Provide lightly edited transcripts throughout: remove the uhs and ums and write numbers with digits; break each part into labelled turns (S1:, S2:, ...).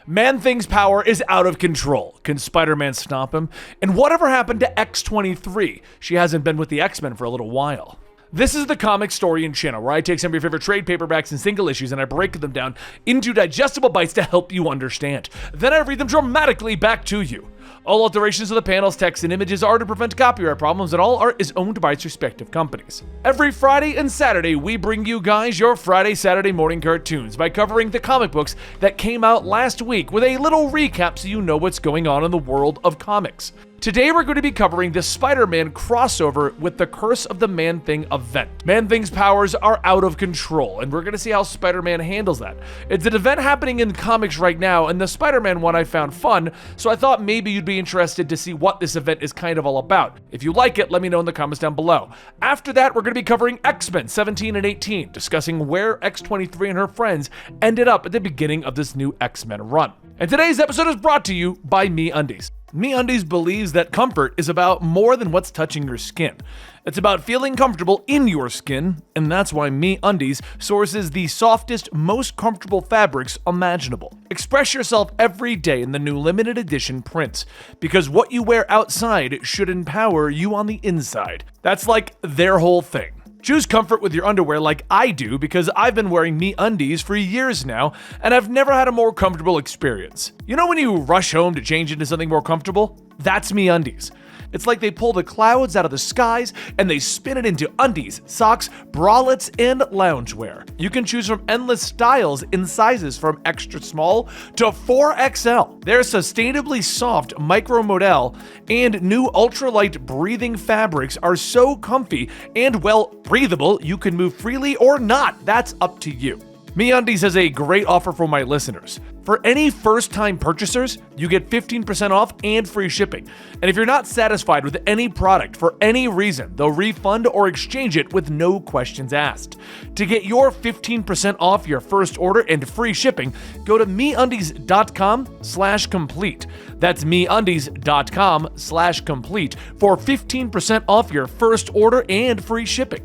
S1: Man-Thing's power is out of control. Can Spider-Man stop him? And whatever happened to X-23? She hasn't been with the X-Men for a little while. This is the Comic Story and channel, where I take some of your favorite trade paperbacks and single issues and I break them down into digestible bites to help you understand. Then I read them dramatically back to you. All alterations of the panels, text, and images are to prevent copyright problems, and all art is owned by its respective companies. Every Friday and Saturday, we bring you guys your Friday, Saturday morning cartoons by covering the comic books that came out last week with a little recap so you know what's going on in the world of comics. Today we're going to be covering the Spider-Man crossover with the Curse of the Man-Thing event. Man-Thing's powers are out of control, and we're going to see how Spider-Man handles that. It's an event happening in comics right now, and the Spider-Man one I found fun, so I thought maybe you'd be interested to see what this event is kind of all about. If you like it, let me know in the comments down below. After that, we're going to be covering X-Men 17 and 18, discussing where X-23 and her friends ended up at the beginning of this new X-Men run. And today's episode is brought to you by MeUndies. MeUndies believes that comfort is about more than what's touching your skin. It's about feeling comfortable in your skin, and that's why MeUndies sources the softest, most comfortable fabrics imaginable. Express yourself every day in the new limited edition prints, because what you wear outside should empower you on the inside. That's like their whole thing. Choose comfort with your underwear like I do, because I've been wearing MeUndies for years now, and I've never had a more comfortable experience. You know when you rush home to change into something more comfortable? That's MeUndies. It's like they pull the clouds out of the skies and they spin it into undies, socks, bralettes, and loungewear. You can choose from endless styles in sizes from extra small to 4XL. Their sustainably soft micro model and new ultralight breathing fabrics are so comfy and well breathable you can move freely or not. That's up to you. MeUndies has a great offer for my listeners. For any first-time purchasers, you get 15% off and free shipping. And if you're not satisfied with any product for any reason, they'll refund or exchange it with no questions asked. To get your 15% off your first order and free shipping, go to MeUndies.com/complete. That's MeUndies.com/complete for 15% off your first order and free shipping.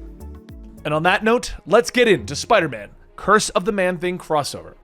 S1: And on that note, let's get into Spider-Man Curse of the Man-Thing crossover.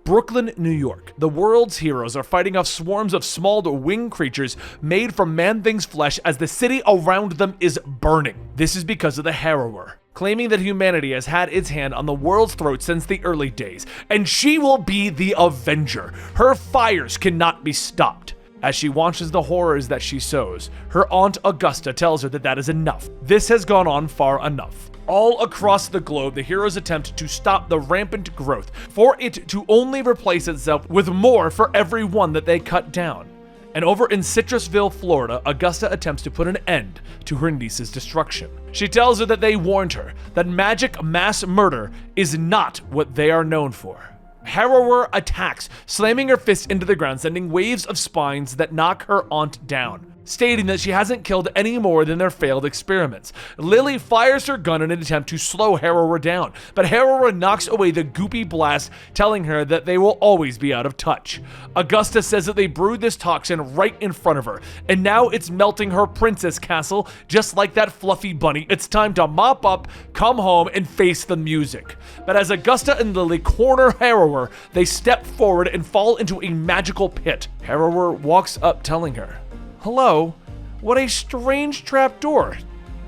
S1: Brooklyn, New York. The world's heroes are fighting off swarms of small winged creatures made from Man-Thing's flesh as the city around them is burning. This is because of the Harrower, claiming that humanity has had its hand on the world's throat since the early days, and she will be the Avenger. Her fires cannot be stopped. As she watches the horrors that she sows, her aunt Augusta tells her that that is enough. This has gone on far enough. All across the globe, the heroes attempt to stop the rampant growth, for it to only replace itself with more for every one that they cut down. And over in Citrusville, Florida, Augusta attempts to put an end to her niece's destruction. She tells her that they warned her that magic mass murder is not what they are known for. Harrower attacks, slamming her fist into the ground, sending waves of spines that knock her aunt down, stating that she hasn't killed any more than their failed experiments. Lily fires her gun in an attempt to slow Harrower down, but Harrower knocks away the goopy blast, telling her that they will always be out of touch. Augusta says that they brewed this toxin right in front of her, and now it's melting her princess castle, just like that fluffy bunny. It's time to mop up, come home, and face the music. But as Augusta and Lily corner Harrower, they step forward and fall into a magical pit. Harrower walks up, telling her, "Hello, what a strange trapdoor.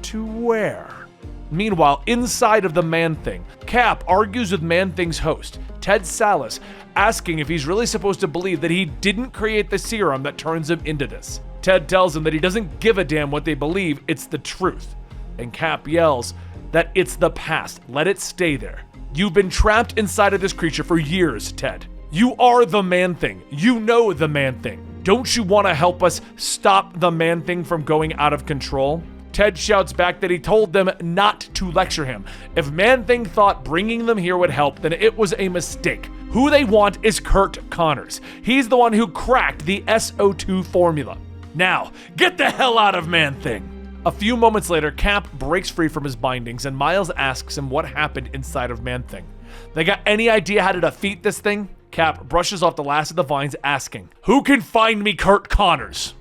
S1: To where?" Meanwhile, inside of the Man-Thing, Cap argues with Man-Thing's host, Ted Sallis, asking if he's really supposed to believe that he didn't create the serum that turns him into this. Ted tells him that he doesn't give a damn what they believe, it's the truth. And Cap yells that it's the past, let it stay there. You've been trapped inside of this creature for years, Ted. You are the Man-Thing. You know the Man-Thing. Don't you want to help us stop the Man-Thing from going out of control? Ted shouts back that he told them not to lecture him. If Man-Thing thought bringing them here would help, then it was a mistake. Who they want is Curt Connors. He's the one who cracked the SO2 formula. Now, get the hell out of Man-Thing. A few moments later, Cap breaks free from his bindings and Miles asks him what happened inside of Man-Thing. They got any idea how to defeat this thing? Cap brushes off the last of the vines, asking, "Who can find me Curt Connors?"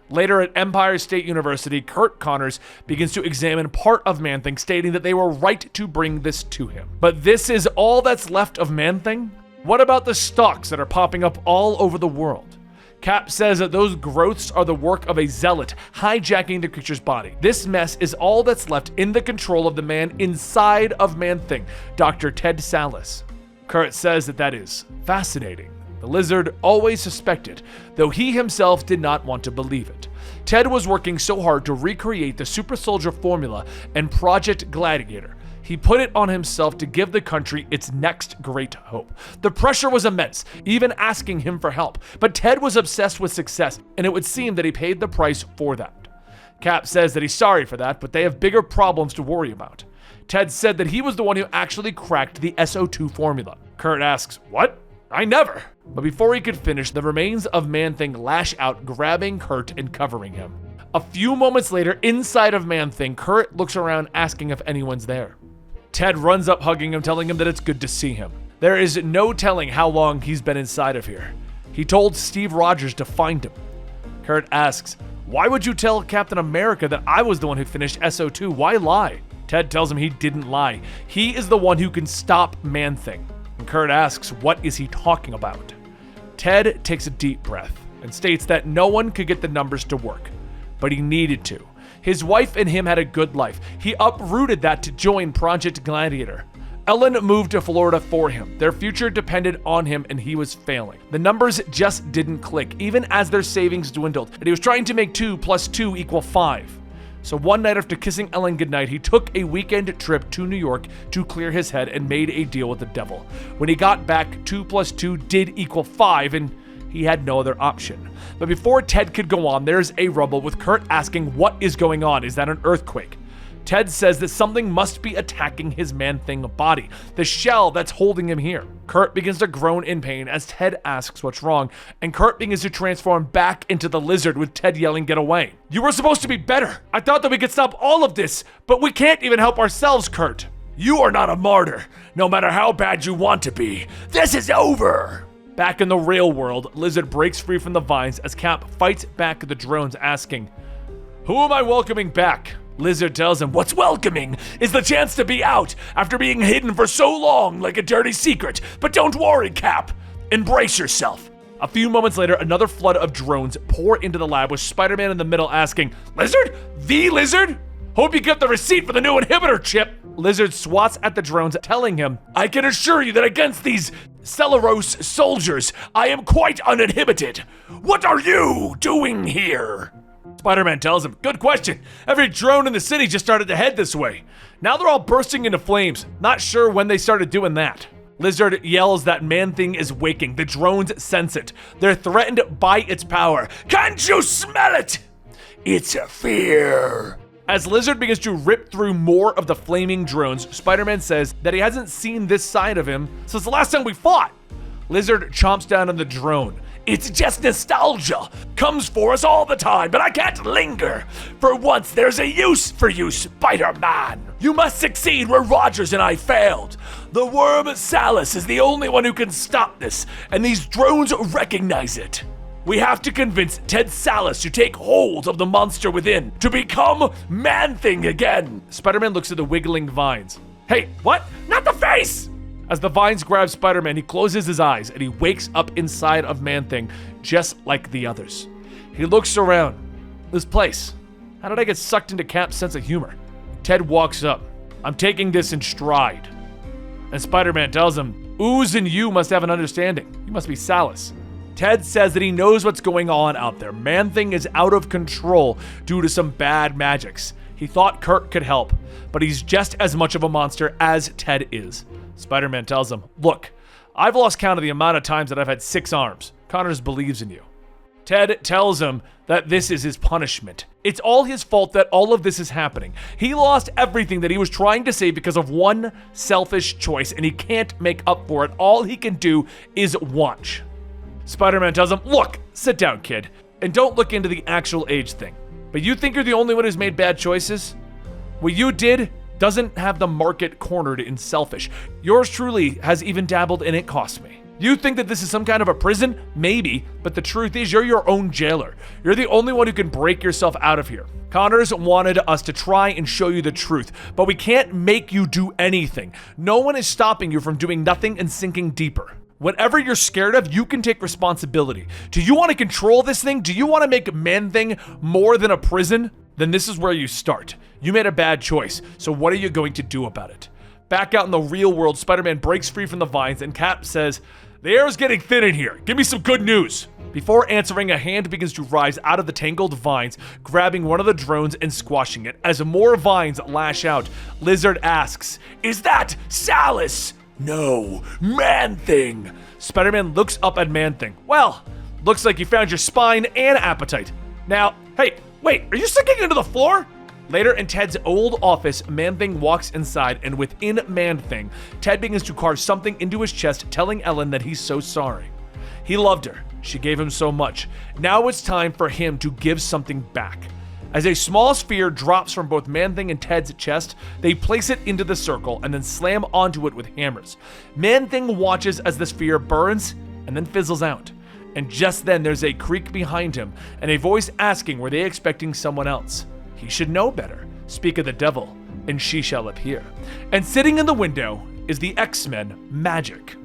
S1: Later at Empire State University, Curt Connors begins to examine part of Man-Thing, stating that they were right to bring this to him. But this is all that's left of Man-Thing? What about the stalks that are popping up all over the world? Cap says that those growths are the work of a zealot hijacking the creature's body. This mess is all that's left in the control of the man inside of Man-Thing, Dr. Ted Sallis. Kurt says that is fascinating. The lizard always suspected, though he himself did not want to believe it. Ted was working so hard to recreate the super soldier formula and Project Gladiator. He put it on himself to give the country its next great hope. The pressure was immense, even asking him for help. But Ted was obsessed with success, and it would seem that he paid the price for that. Cap says that he's sorry for that, but they have bigger problems to worry about. Ted said that he was the one who actually cracked the SO2 formula. Kurt asks, "What? I never." But before he could finish, the remains of Man-Thing lash out, grabbing Kurt and covering him. A few moments later, inside of Man-Thing, Kurt looks around asking if anyone's there. Ted runs up hugging him, telling him that it's good to see him. There is no telling how long he's been inside of here. He told Steve Rogers to find him. Kurt asks, "Why would you tell Captain America that I was the one who finished SO2? Why lie?" Ted tells him he didn't lie. He is the one who can stop Man-Thing. And Kurt asks, what is he talking about? Ted takes a deep breath and states that no one could get the numbers to work, but he needed to. His wife and him had a good life. He uprooted that to join Project Gladiator. Ellen moved to Florida for him. Their future depended on him, and he was failing. The numbers just didn't click, even as their savings dwindled, and he was trying to make 2 + 2 = 5. So one night after kissing Ellen goodnight, he took a weekend trip to New York to clear his head and made a deal with the devil. When he got back, 2 + 2 did equal 5, and he had no other option. But before Ted could go on, there's a rumble with Kurt asking what is going on. Is that an earthquake? Ted says that something must be attacking his Man-Thing body, the shell that's holding him here. Kurt begins to groan in pain as Ted asks what's wrong, and Kurt begins to transform back into the lizard with Ted yelling, "Get away. You were supposed to be better. I thought that we could stop all of this, but we can't even help ourselves, Kurt. You are not a martyr, no matter how bad you want to be. This is over." Back in the real world, Lizard breaks free from the vines as Cap fights back the drones asking, "Who am I welcoming back?" Lizard tells him, "What's welcoming is the chance to be out after being hidden for so long like a dirty secret. But don't worry, Cap. Embrace yourself." A few moments later, another flood of drones pour into the lab with Spider-Man in the middle asking, "Lizard? The Lizard? Hope you get the receipt for the new inhibitor chip." Lizard swats at the drones, telling him, "I can assure you that against these Celeros soldiers, I am quite uninhibited. What are you doing here?" Spider-Man tells him, "Good question. Every drone in the city just started to head this way. Now they're all bursting into flames. Not sure when they started doing that." Lizard yells that Man-Thing is waking. The drones sense it. They're threatened by its power. "Can't you smell it? It's a fear." As Lizard begins to rip through more of the flaming drones, Spider-Man says that he hasn't seen this side of him since the last time we fought. Lizard chomps down on the drone. "It's just nostalgia. Comes for us all the time, but I can't linger. For once, there's a use for you, Spider-Man. You must succeed where Rogers and I failed. The worm Sallis is the only one who can stop this, and these drones recognize it. We have to convince Ted Sallis to take hold of the monster within, to become Man-Thing again." Spider-Man looks at the wiggling vines. "Hey, what? Not the face!" As the vines grab Spider-Man, he closes his eyes and he wakes up inside of Man-Thing, just like the others. He looks around. This place. How did I get sucked into Cap's sense of humor? Ted walks up. "I'm taking this in stride." And Spider-Man tells him, "Ooze and you must have an understanding. You must be Sallis." Ted says that he knows what's going on out there. Man-Thing is out of control due to some bad magics. He thought Kurt could help, but he's just as much of a monster as Ted is. Spider-Man tells him, "Look, I've lost count of the amount of times that I've had 6 arms. Connors believes in you." Ted tells him that this is his punishment. It's all his fault that all of this is happening. He lost everything that he was trying to save because of one selfish choice, and he can't make up for it. All he can do is watch. Spider-Man tells him, "Look, sit down, kid, and don't look into the actual age thing. But you think you're the only one who's made bad choices? What you did doesn't have the market cornered in selfish. Yours truly has even dabbled and it cost me. You think that this is some kind of a prison? Maybe, but the truth is you're your own jailer. You're the only one who can break yourself out of here. Connors wanted us to try and show you the truth, but we can't make you do anything. No one is stopping you from doing nothing and sinking deeper. Whatever you're scared of, you can take responsibility. Do you want to control this thing? Do you want to make Man-Thing more than a prison? Then this is where you start. You made a bad choice, so what are you going to do about it? Back out in the real world, Spider-Man breaks free from the vines and Cap says, "The air is getting thin in here. Give me some good news." Before answering, a hand begins to rise out of the tangled vines, grabbing one of the drones and squashing it. As more vines lash out, Lizard asks, "Is that Salus?" "No, Man-Thing." Spider-Man looks up at Man-Thing. "Well, looks like you found your spine and appetite. Now, hey, wait, are you sinking into the floor?" Later in Ted's old office, Man-Thing walks inside, and within Man-Thing, Ted begins to carve something into his chest, telling Ellen that he's so sorry. He loved her. She gave him so much. Now it's time for him to give something back. As a small sphere drops from both Man-Thing and Ted's chest, they place it into the circle and then slam onto it with hammers. Man-Thing watches as the sphere burns and then fizzles out. And just then there's a creak behind him and a voice asking, were they expecting someone else? He should know better. Speak of the devil, and she shall appear. And sitting in the window is the X-Men Magik.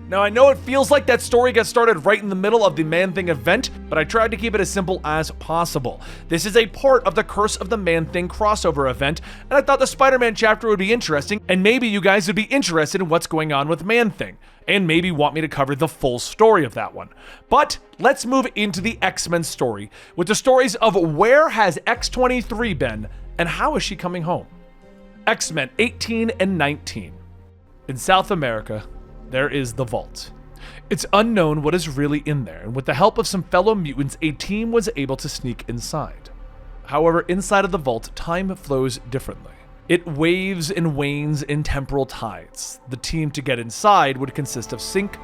S1: Now, I know it feels like that story got started right in the middle of the Man-Thing event, but I tried to keep it as simple as possible. This is a part of the Curse of the Man-Thing crossover event, and I thought the Spider-Man chapter would be interesting, and maybe you guys would be interested in what's going on with Man-Thing, and maybe want me to cover the full story of that one. But let's move into the X-Men story, with the stories of where has X-23 been, and how is she coming home? X-Men 18 and 19. In South America, there is the Vault. It's unknown what is really in there, and with the help of some fellow mutants, a team was able to sneak inside. However, inside of the Vault, time flows differently. It waves and wanes in temporal tides. The team to get inside would consist of Synch,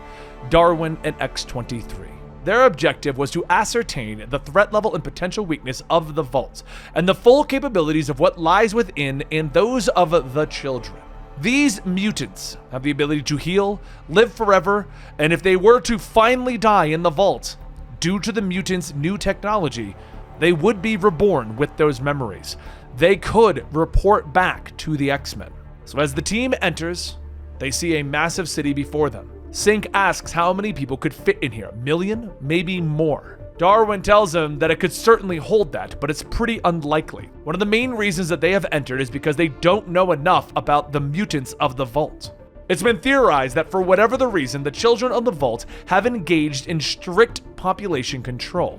S1: Darwin, and X-23. Their objective was to ascertain the threat level and potential weakness of the Vault, and the full capabilities of what lies within and those of the children. These mutants have the ability to heal, live forever, and if they were to finally die in the Vault, due to the mutants' new technology, they would be reborn with those memories. They could report back to the X-Men. So as the team enters, they see a massive city before them. Synch asks how many people could fit in here. 1 million? Maybe more. Darwin tells him that it could certainly hold that, but it's pretty unlikely. One of the main reasons that they have entered is because they don't know enough about the mutants of the Vault. It's been theorized that for whatever the reason, the children of the Vault have engaged in strict population control.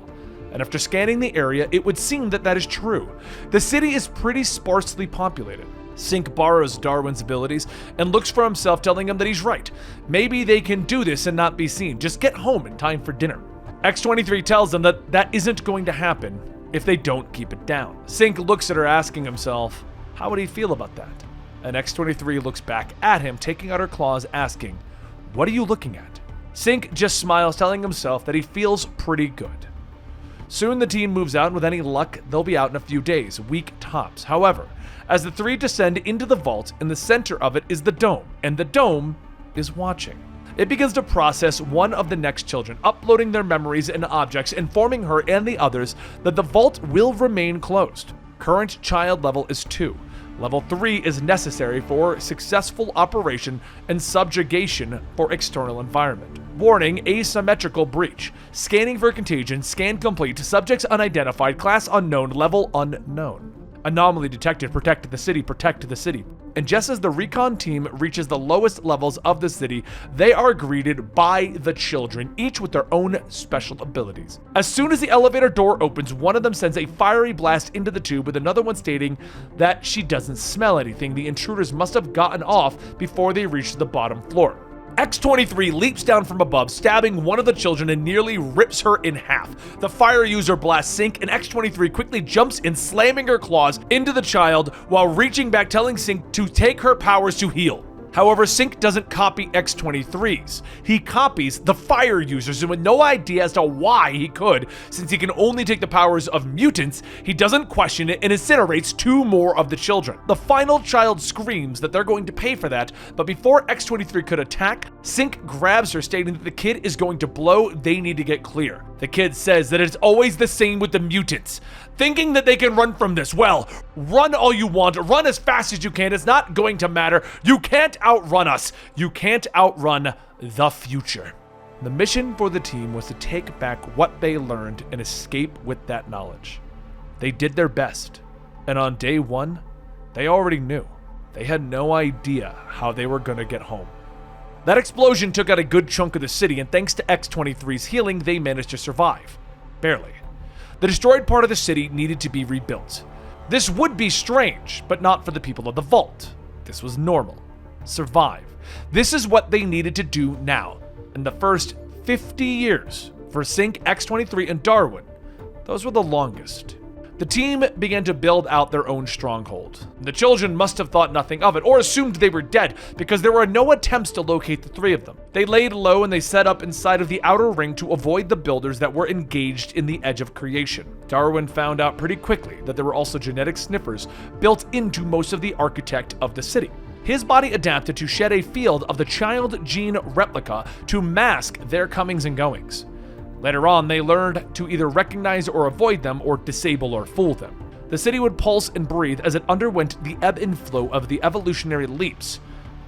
S1: And after scanning the area, it would seem that that is true. The city is pretty sparsely populated. Synch borrows Darwin's abilities and looks for himself, telling him that he's right. Maybe they can do this and not be seen. Just get home in time for dinner. X-23 tells them that that isn't going to happen if they don't keep it down. Synch looks at her, asking himself, how would he feel about that? And X-23 looks back at him, taking out her claws, asking, what are you looking at? Synch just smiles, telling himself that he feels pretty good. Soon the team moves out, and with any luck, they'll be out in a few days, week tops. However, as the three descend into the Vault, in the center of it is the Dome, and the Dome is watching. It begins to process one of the next children, uploading their memories and objects, informing her and the others that the Vault will remain closed. Current child level is 2. Level 3 is necessary for successful operation and subjugation for external environment. Warning, asymmetrical breach. Scanning for contagion, scan complete, subjects unidentified, class unknown, level unknown. Anomaly detected, protect the city. And just as the recon team reaches the lowest levels of the city, they are greeted by the children, each with their own special abilities. As soon as the elevator door opens, one of them sends a fiery blast into the tube, with another one stating that she doesn't smell anything. The intruders must have gotten off before they reached the bottom floor. X-23 leaps down from above, stabbing one of the children and nearly rips her in half. The fire user blasts Synch, and X-23 quickly jumps in, slamming her claws into the child while reaching back, telling Synch to take her powers to heal. However, Synch doesn't copy X-23's. He copies the fire users, and with no idea as to why he could, since he can only take the powers of mutants, he doesn't question it and incinerates 2 more of the children. The final child screams that they're going to pay for that, but before X-23 could attack, Synch grabs her, stating that the kid is going to blow, they need to get clear. The kid says that it's always the same with the mutants. Thinking that they can run from this. Well, run all you want, run as fast as you can, it's not going to matter. You can't outrun us. You can't outrun the future. The mission for the team was to take back what they learned and escape with that knowledge. They did their best, and on day one, they already knew. They had no idea how they were going to get home. That explosion took out a good chunk of the city, and thanks to X-23's healing, they managed to survive. Barely. The destroyed part of the city needed to be rebuilt. This would be strange, but not for the people of the Vault. This was normal. Survive. This is what they needed to do now. In the first 50 years for Sync, X-23, and Darwin, those were the longest. The team began to build out their own stronghold. The children must have thought nothing of it, or assumed they were dead, because there were no attempts to locate the three of them. They laid low and they set up inside of the outer ring to avoid the builders that were engaged in the edge of creation. Darwin found out pretty quickly that there were also genetic sniffers built into most of the architect of the city. His body adapted to shed a field of the child gene replica to mask their comings and goings. Later on, they learned to either recognize or avoid them or disable or fool them. The city would pulse and breathe as it underwent the ebb and flow of the evolutionary leaps.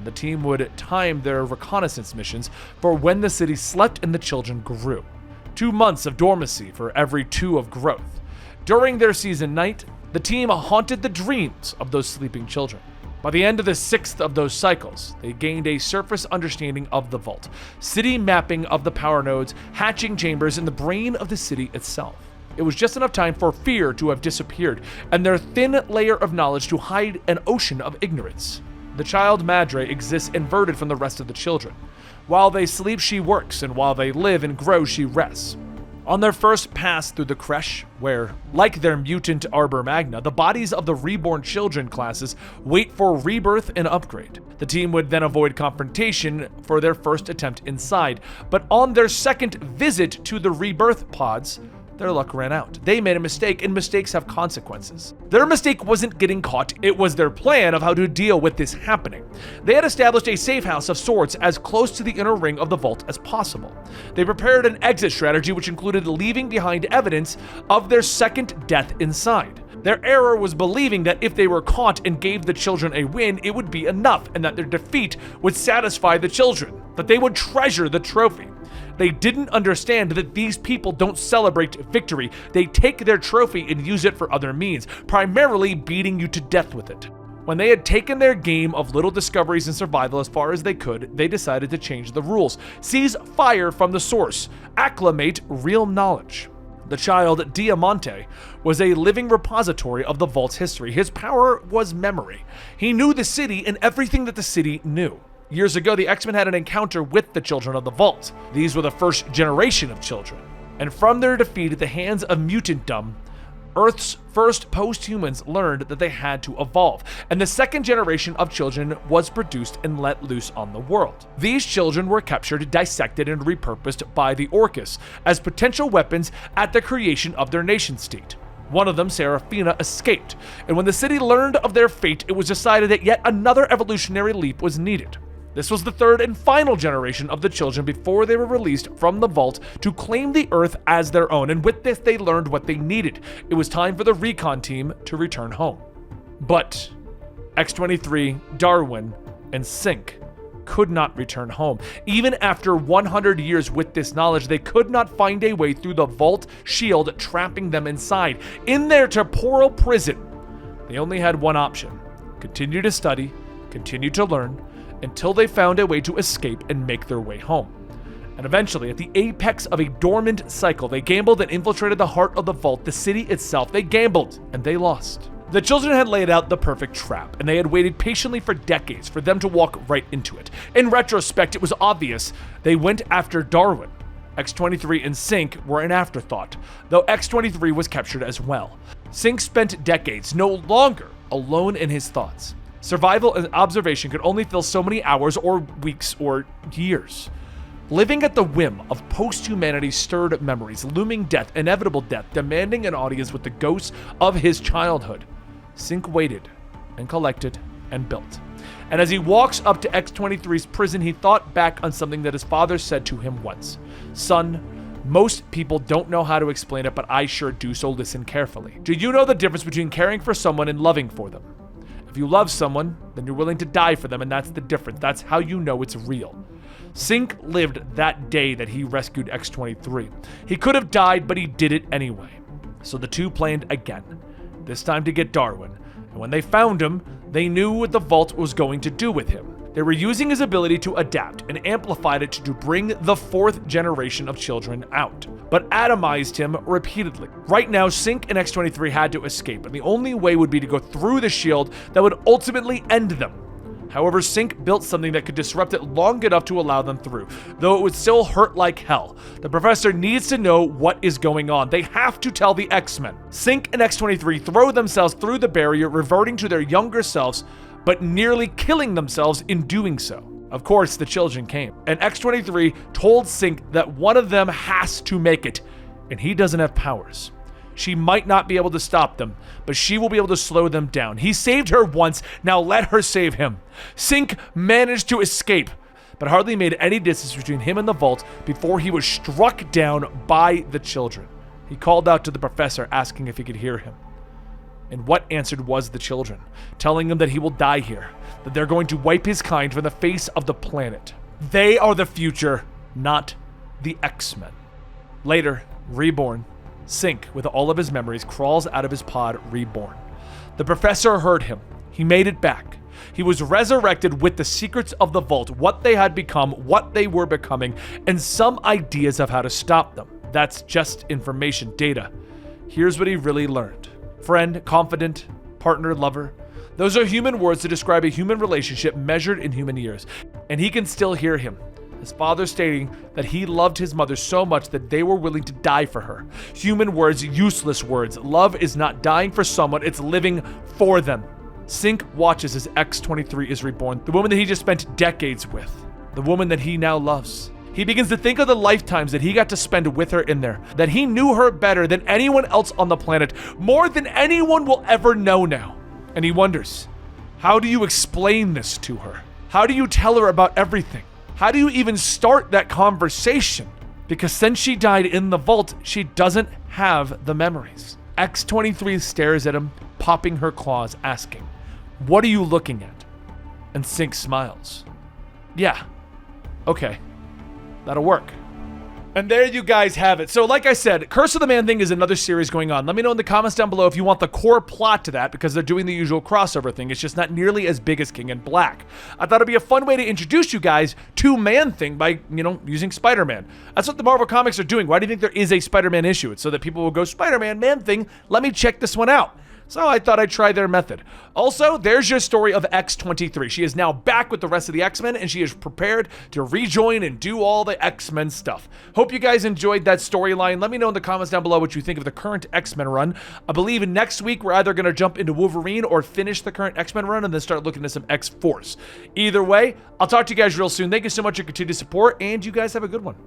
S1: The team would time their reconnaissance missions for when the city slept and the children grew. 2 months of dormancy for every 2 of growth. During their season night, the team haunted the dreams of those sleeping children. By the end of the 6th of those cycles, they gained a surface understanding of the Vault, city mapping of the power nodes, hatching chambers, and the brain of the city itself. It was just enough time for fear to have disappeared, and their thin layer of knowledge to hide an ocean of ignorance. The child Madre exists inverted from the rest of the children. While they sleep, she works, and while they live and grow, she rests. On their first pass through the creche, where, like their mutant Arbor Magna, the bodies of the reborn children classes wait for rebirth and upgrade. The team would then avoid confrontation for their first attempt inside, but on their second visit to the rebirth pods, their luck ran out. They made a mistake, and mistakes have consequences. Their mistake wasn't getting caught, it was their plan of how to deal with this happening. They had established a safe house of sorts as close to the inner ring of the Vault as possible. They prepared an exit strategy which included leaving behind evidence of their second death inside. Their error was believing that if they were caught and gave the children a win, it would be enough, and that their defeat would satisfy the children, that they would treasure the trophy. They didn't understand that these people don't celebrate victory. They take their trophy and use it for other means, primarily beating you to death with it. When they had taken their game of little discoveries and survival as far as they could, they decided to change the rules, seize fire from the source, acclimate real knowledge. The child Diamante was a living repository of the Vault's history. His power was memory. He knew the city and everything that the city knew. Years ago, the X-Men had an encounter with the children of the Vault. These were the first generation of children. And from their defeat at the hands of mutantdom, Earth's first post-humans learned that they had to evolve, and the second generation of children was produced and let loose on the world. These children were captured, dissected, and repurposed by the Orcus as potential weapons at the creation of their nation-state. One of them, Seraphina, escaped, and when the city learned of their fate, it was decided that yet another evolutionary leap was needed. This was the third and final generation of the children before they were released from the Vault to claim the Earth as their own, and with this they learned what they needed. It was time for the recon team to return home. But X-23, Darwin, and Sync could not return home. Even after 100 years with this knowledge, they could not find a way through the Vault shield trapping them inside. In their temporal prison, they only had one option: continue to study, continue to learn, until they found a way to escape and make their way home. And eventually, at the apex of a dormant cycle, they gambled and infiltrated the heart of the Vault, the city itself. They gambled, and they lost. The children had laid out the perfect trap, and they had waited patiently for decades for them to walk right into it. In retrospect, it was obvious they went after Darwin. X-23 and Sync were an afterthought, though X-23 was captured as well. Sync spent decades no longer alone in his thoughts. Survival and observation could only fill so many hours or weeks or years. Living at the whim of post-humanity stirred memories, looming death, inevitable death, demanding an audience with the ghosts of his childhood, Sync waited and collected and built. And as he walks up to X-23's prison, he thought back on something that his father said to him once. "Son, most people don't know how to explain it, but I sure do, so listen carefully. Do you know the difference between caring for someone and loving for them?" If you love someone, then you're willing to die for them, and that's the difference. That's how you know it's real. Sink lived that day that he rescued X-23. He could have died, but he did it anyway. So the two planned again, this time to get Darwin. And when they found him, they knew what the vault was going to do with him. They were using his ability to adapt and amplified it to bring the fourth generation of children out, but atomized him repeatedly. Right now, Sink and X-23 had to escape, and the only way would be to go through the shield that would ultimately end them. However, Sink built something that could disrupt it long enough to allow them through, though it would still hurt like hell. The professor needs to know what is going on. They have to tell the X-Men. Sink and X-23 throw themselves through the barrier, reverting to their younger selves, but nearly killing themselves in doing so. Of course, the children came, and X-23 told Sink that one of them has to make it, and he doesn't have powers. She might not be able to stop them, but she will be able to slow them down. He saved her once, now let her save him. Sink managed to escape, but hardly made any distance between him and the vault before he was struck down by the children. He called out to the professor, asking if he could hear him. And what answered was the children, telling him that he will die here, that they're going to wipe his kind from the face of the planet. They are the future, not the X-Men. Later, reborn, Sink, with all of his memories, crawls out of his pod reborn. The professor heard him. He made it back. He was resurrected with the secrets of the vault, what they had become, what they were becoming, and some ideas of how to stop them. That's just information, data. Here's what he really learned. Friend, confidant, partner, lover. Those are human words to describe a human relationship measured in human years. And he can still hear him. His father stating that he loved his mother so much that they were willing to die for her. Human words, useless words. Love is not dying for someone, it's living for them. Sink watches as X-23 is reborn, the woman that he just spent decades with, the woman that he now loves. He begins to think of the lifetimes that he got to spend with her in there, that he knew her better than anyone else on the planet, more than anyone will ever know now. And he wonders, how do you explain this to her? How do you tell her about everything? How do you even start that conversation? Because since she died in the vault, she doesn't have the memories. X-23 stares at him, popping her claws, asking, "What are you looking at?" And Sink smiles. "Yeah, okay. That'll work." And there you guys have it. So like I said, Curse of the Man-Thing is another series going on. Let me know in the comments down below if you want the core plot to that, because they're doing the usual crossover thing. It's just not nearly as big as King in Black. I thought it'd be a fun way to introduce you guys to Man-Thing by, using Spider-Man. That's what the Marvel Comics are doing. Why do you think there is a Spider-Man issue? It's so that people will go, Spider-Man, Man-Thing, let me check this one out. So I thought I'd try their method. Also, there's your story of X-23. She is now back with the rest of the X-Men, and she is prepared to rejoin and do all the X-Men stuff. Hope you guys enjoyed that storyline. Let me know in the comments down below what you think of the current X-Men run. I believe next week we're either going to jump into Wolverine or finish the current X-Men run and then start looking at some X-Force. Either way, I'll talk to you guys real soon. Thank you so much for your continued support, and you guys have a good one.